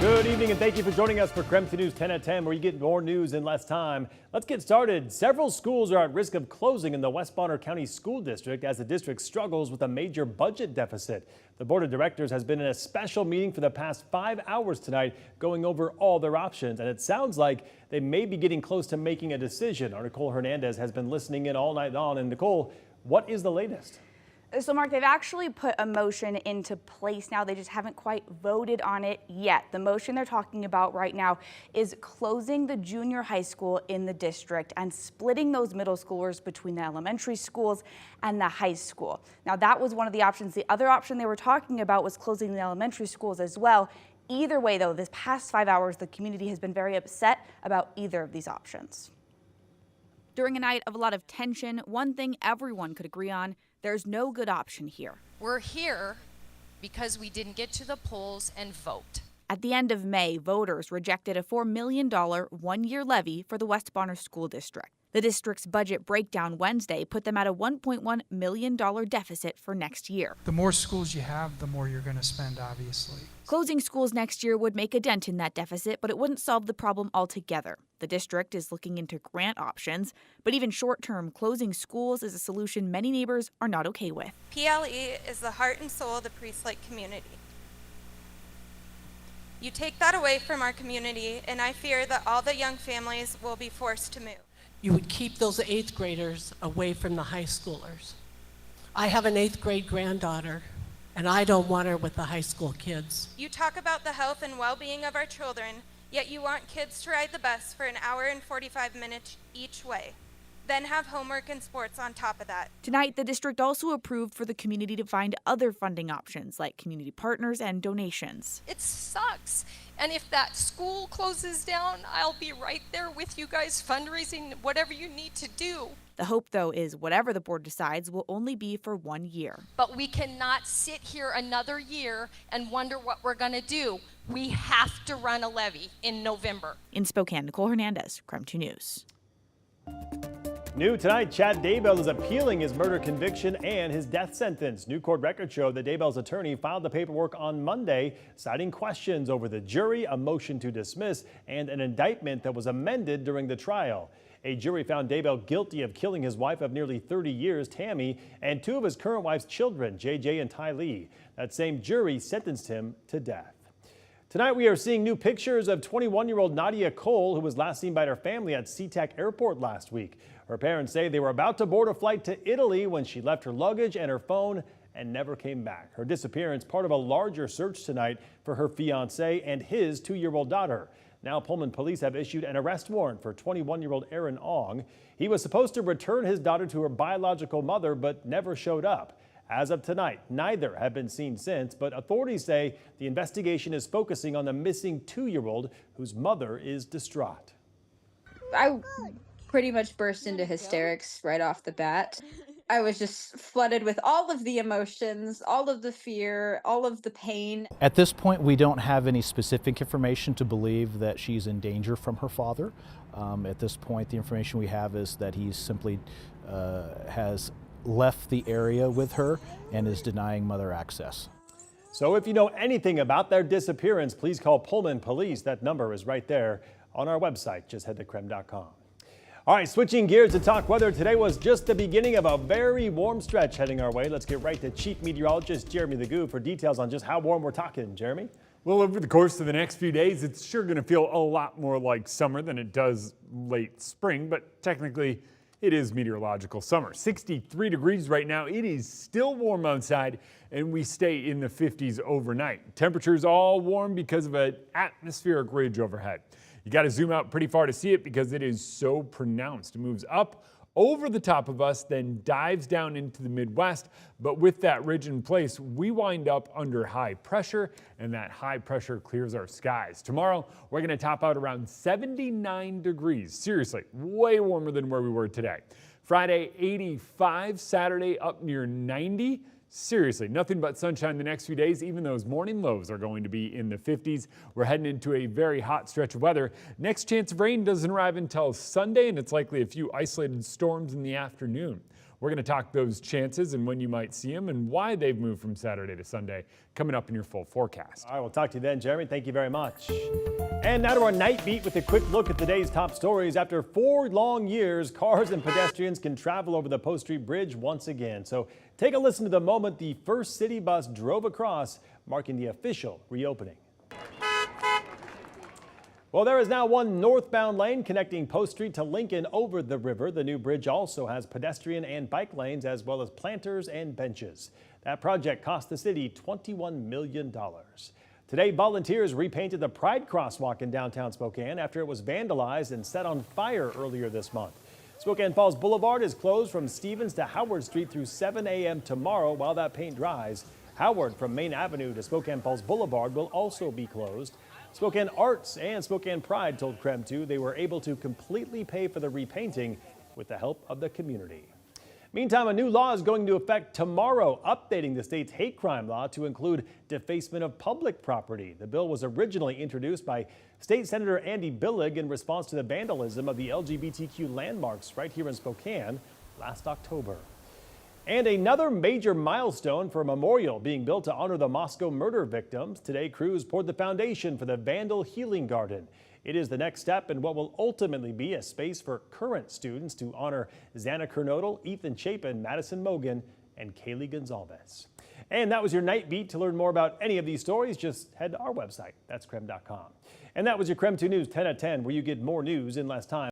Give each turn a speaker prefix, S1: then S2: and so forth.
S1: Good evening and thank you for joining us for KREM News 10 at 10, where you get more news in less time. Let's get started. Several schools are at risk of closing in the West Bonner County School District as the district struggles with a major budget deficit. The board of directors has been in a special meeting for the past 5 hours tonight, going over all their options, and it sounds like they may be getting close to making a decision. Our Nicole Hernandez has been listening in all night long. And Nicole, what is the latest?
S2: So, Mark, they've actually put a motion into place now. They just haven't quite voted on it yet. The motion they're talking about right now is closing the junior high school in the district and splitting those middle schoolers between the elementary schools and the high school. Now, that was one of the options. The other option they were talking about was closing the elementary schools as well. Either way, though, this past 5 hours, the community has been very upset about either of these options. During a night of a lot of tension, one thing everyone could agree on: there's no good option here.
S3: We're here because we didn't get to the polls and vote.
S2: At the end of May, voters rejected a $4 million one-year levy for the West Bonner School District. The district's budget breakdown Wednesday put them at a $1.1 million deficit for next year.
S4: The more schools you have, the more you're going to spend, obviously.
S2: Closing schools next year would make a dent in that deficit, but it wouldn't solve the problem altogether. The district is looking into grant options, but even short-term, closing schools is a solution many neighbors are not okay with.
S5: PLE is the heart and soul of the Priest-like community. You take that away from our community, and I fear that all the young families will be forced to move.
S6: You would keep those 8th graders away from the high schoolers. I have an 8th grade granddaughter, and I don't want her with the high school kids.
S5: You talk about the health and well-being of our children, yet you want kids to ride the bus for an hour and 45 minutes each way, then have homework and sports on top of that.
S2: Tonight, the district also approved for the community to find other funding options like community partners and donations.
S3: It sucks. And if that school closes down, I'll be right there with you guys fundraising whatever you need to do.
S2: The hope, though, is whatever the board decides will only be for 1 year.
S3: But we cannot sit here another year and wonder what we're going to do. We have to run a levy in November.
S2: In Spokane, Nicole Hernandez, KREM 2 News.
S1: New tonight, Chad Daybell is appealing his murder conviction and his death sentence. New court records show that Daybell's attorney filed the paperwork on Monday, citing questions over the jury, a motion to dismiss, and an indictment that was amended during the trial. A jury found Daybell guilty of killing his wife of nearly 30 years, Tammy, and 2 of his current wife's children, JJ and Ty Lee. That same jury sentenced him to death. Tonight, we are seeing new pictures of 21-year-old Nadia Cole, who was last seen by her family at SeaTac Airport last week. Her parents say they were about to board a flight to Italy when she left her luggage and her phone and never came back. Her disappearance, part of a larger search tonight for her fiancé and his 2-year-old daughter. Now, Pullman police have issued an arrest warrant for 21-year-old Aaron Ong. He was supposed to return his daughter to her biological mother, but never showed up. As of tonight, neither have been seen since, but authorities say the investigation is focusing on the missing 2-year-old whose mother is distraught.
S7: I pretty much burst into hysterics right off the bat. I was just flooded with all of the emotions, all of the fear, all of the pain.
S8: At this point, we don't have any specific information to believe that she's in danger from her father. At this point, the information we have is that he simply has left the area with her and is denying mother access.
S1: So if you know anything about their disappearance, please call Pullman Police. That number is right there on our website. Just head to KREM.com. All right, switching gears to talk weather. Today was just the beginning of a very warm stretch heading our way. Let's get right to Chief Meteorologist Jeremy Legoo for details on just how warm we're talking. Jeremy?
S9: Well, over the course of the next few days, it's sure going to feel a lot more like summer than it does late spring, but technically it is meteorological summer. 63 degrees right now. It is still warm outside, and we stay in the 50s overnight. Temperatures all warm because of an atmospheric ridge overhead. You got to zoom out pretty far to see it because it is so pronounced. It moves up over the top of us, then dives down into the Midwest. But with that ridge in place, we wind up under high pressure, and that high pressure clears our skies. Tomorrow, we're going to top out around 79 degrees. Seriously, way warmer than where we were today. Friday, 85. Saturday, up near 90. Seriously, nothing but sunshine the next few days. Even those morning lows are going to be in the 50s. We're heading into a very hot stretch of weather. Next chance of rain doesn't arrive until Sunday, and it's likely a few isolated storms in the afternoon. We're going to talk those chances and when you might see them and why they've moved from Saturday to Sunday coming up in your full forecast.
S1: All right, we'll talk to you then, Jeremy. Thank you very much. And now to our night beat with a quick look at today's top stories. After 4 long years, cars and pedestrians can travel over the Post Street Bridge once again. So take a listen to the moment the first city bus drove across, marking the official reopening. Well, there is now one northbound lane connecting Post Street to Lincoln over the river. The new bridge also has pedestrian and bike lanes as well as planters and benches. That project cost the city $21 million. Today, volunteers repainted the Pride crosswalk in downtown Spokane after it was vandalized and set on fire earlier this month. Spokane Falls Boulevard is closed from Stevens to Howard Street through 7 a.m. tomorrow while that paint dries. Howard from Main Avenue to Spokane Falls Boulevard will also be closed. Spokane Arts and Spokane Pride told KREM 2 they were able to completely pay for the repainting with the help of the community. Meantime, a new law is going into effect tomorrow, updating the state's hate crime law to include defacement of public property. The bill was originally introduced by State Senator Andy Billig in response to the vandalism of the LGBTQ landmarks right here in Spokane last October. And another major milestone for a memorial being built to honor the Moscow murder victims. Today, crews poured the foundation for the Vandal Healing Garden. It is the next step in what will ultimately be a space for current students to honor Xana Kernodle, Ethan Chapin, Madison Mogan, and Kaylee Gonzalez. And that was your Night Beat. To learn more about any of these stories, just head to our website. That's KREM.com. And that was your KREM 2 News 10 at 10, where you get more news in less time.